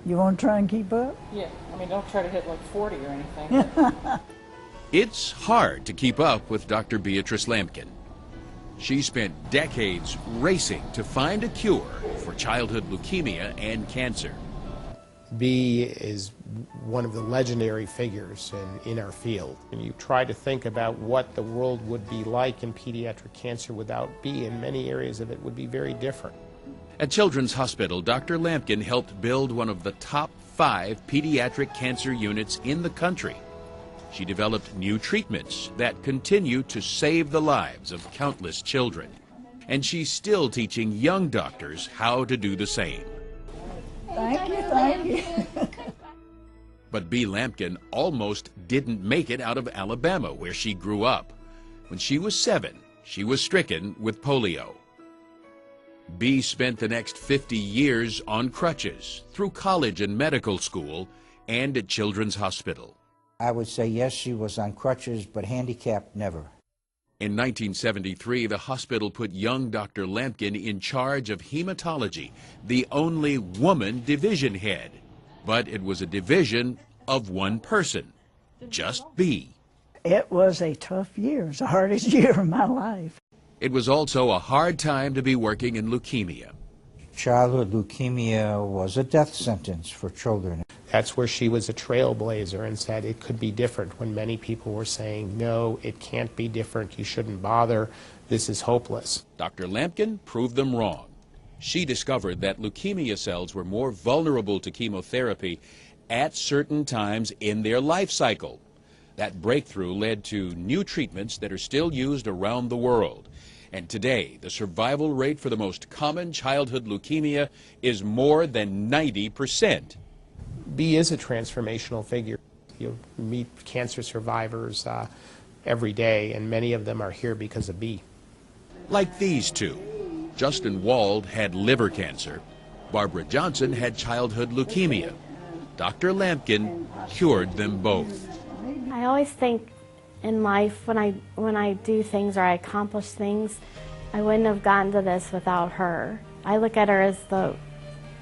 You want to try and keep up? Yeah, I mean, don't try to hit like 40 or anything. It's hard to keep up with Dr. Beatrice Lampkin. She spent decades racing to find a cure for childhood leukemia and cancer. Bea is one of the legendary figures in our field. And you try to think about what the world would be like in pediatric cancer without Bea, and many areas of it would be very different. At Children's Hospital, Dr. Lampkin helped build one of the top 5 pediatric cancer units in the country. She developed new treatments that continue to save the lives of countless children. And she's still teaching young doctors how to do the same. Thank you, thank you. But Bea Lampkin almost didn't make it out of Alabama, where she grew up. When she was 7, she was stricken with polio. Bea spent the next 50 years on crutches, through college and medical school, and at Children's Hospital. I would say yes, she was on crutches, but handicapped, never. In 1973, the hospital put young Dr. Lampkin in charge of hematology, the only woman division head. But it was a division of one person, just Bea. It was a tough year. It was the hardest year of my life. It was also a hard time to be working in leukemia. Childhood leukemia was a death sentence for children. That's where she was a trailblazer and said it could be different, when many people were saying, no, it can't be different, you shouldn't bother, this is hopeless. Dr. Lampkin proved them wrong. She discovered that leukemia cells were more vulnerable to chemotherapy at certain times in their life cycle. That breakthrough led to new treatments that are still used around the world. And today, the survival rate for the most common childhood leukemia is more than 90%. Bea is a transformational figure. You meet cancer survivors every day, and many of them are here because of Bea. Like these two. Justin Wald had liver cancer. Barbara Johnson had childhood leukemia. Dr. Lampkin cured them both. I always think in life, when I do things or I accomplish things, I wouldn't have gotten to this without her. I look at her as the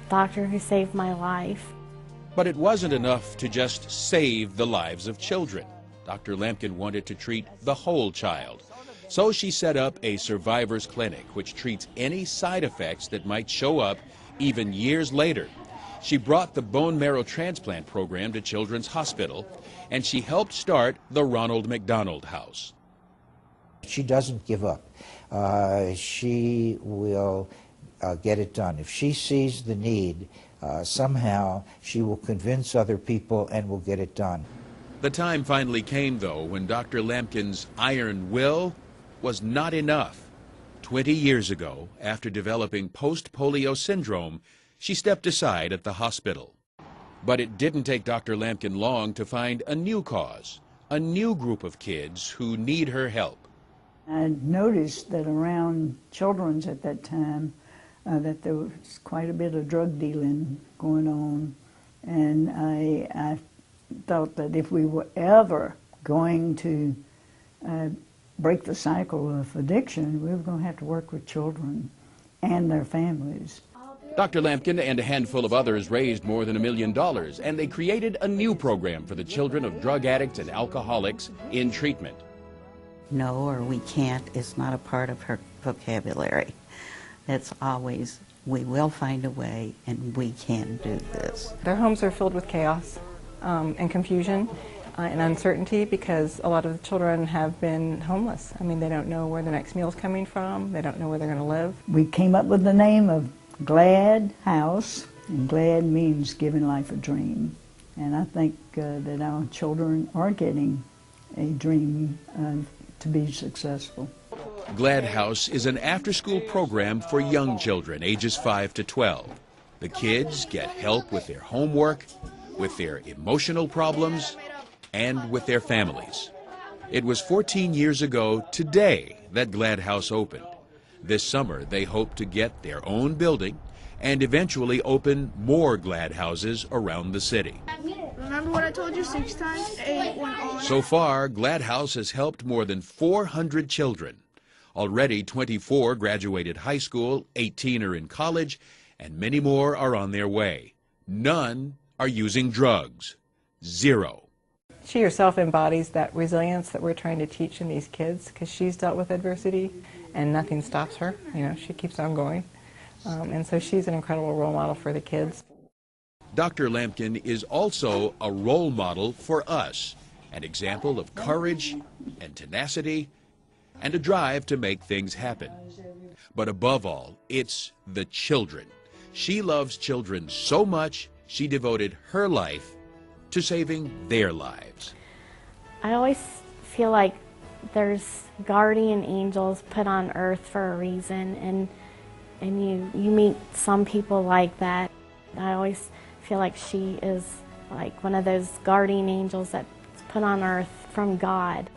doctor who saved my life. But it wasn't enough to just save the lives of children. Dr. Lampkin wanted to treat the whole child. So she set up a survivor's clinic, which treats any side effects that might show up even years later. She brought the bone marrow transplant program to Children's Hospital, and she helped start the Ronald McDonald House. She doesn't give up. She will get it done. If she sees the need, somehow she will convince other people and will get it done. The time finally came, though, when Dr. Lampkin's iron will was not enough. 20 years ago, after developing post-polio syndrome, she stepped aside at the hospital. But it didn't take Dr. Lampkin long to find a new cause, a new group of kids who need her help. I noticed that around Children's at that time, that there was quite a bit of drug dealing going on, and I thought that if we were ever going to break the cycle of addiction, we were going to have to work with children and their families. Dr. Lampkin and a handful of others raised more than $1 million, and they created a new program for the children of drug addicts and alcoholics in treatment. No, or we can't, is not a part of her vocabulary. It's always, we will find a way and we can do this. Their homes are filled with chaos and confusion and uncertainty, because a lot of the children have been homeless. I mean, they don't know where the next meal's coming from. They don't know where they're going to live. We came up with the name of Glad House, and glad means giving life a dream. And I think that our children are getting a dream to be successful. Glad House is an after-school program for young children ages 5 to 12. The kids get help with their homework, with their emotional problems, and with their families. It was 14 years ago today that Glad House opened. This summer, they hope to get their own building and eventually open more Glad Houses around the city. Remember what I told you 6 times 8 went on? So far, Glad House has helped more than 400 children. Already, 24 graduated high school, 18 are in college, and many more are on their way. None are using drugs. 0. She herself embodies that resilience that we're trying to teach in these kids because she's dealt with adversity and nothing stops her. You know, she keeps on going. And so she's an incredible role model for the kids. Dr. Lampkin is also a role model for us, an example of courage and tenacity and a drive to make things happen. But above all, it's the children. She loves children so much, she devoted her life to saving their lives. I always feel like there's guardian angels put on earth for a reason, and you meet some people like that. I always feel like she is like one of those guardian angels that's put on earth from God.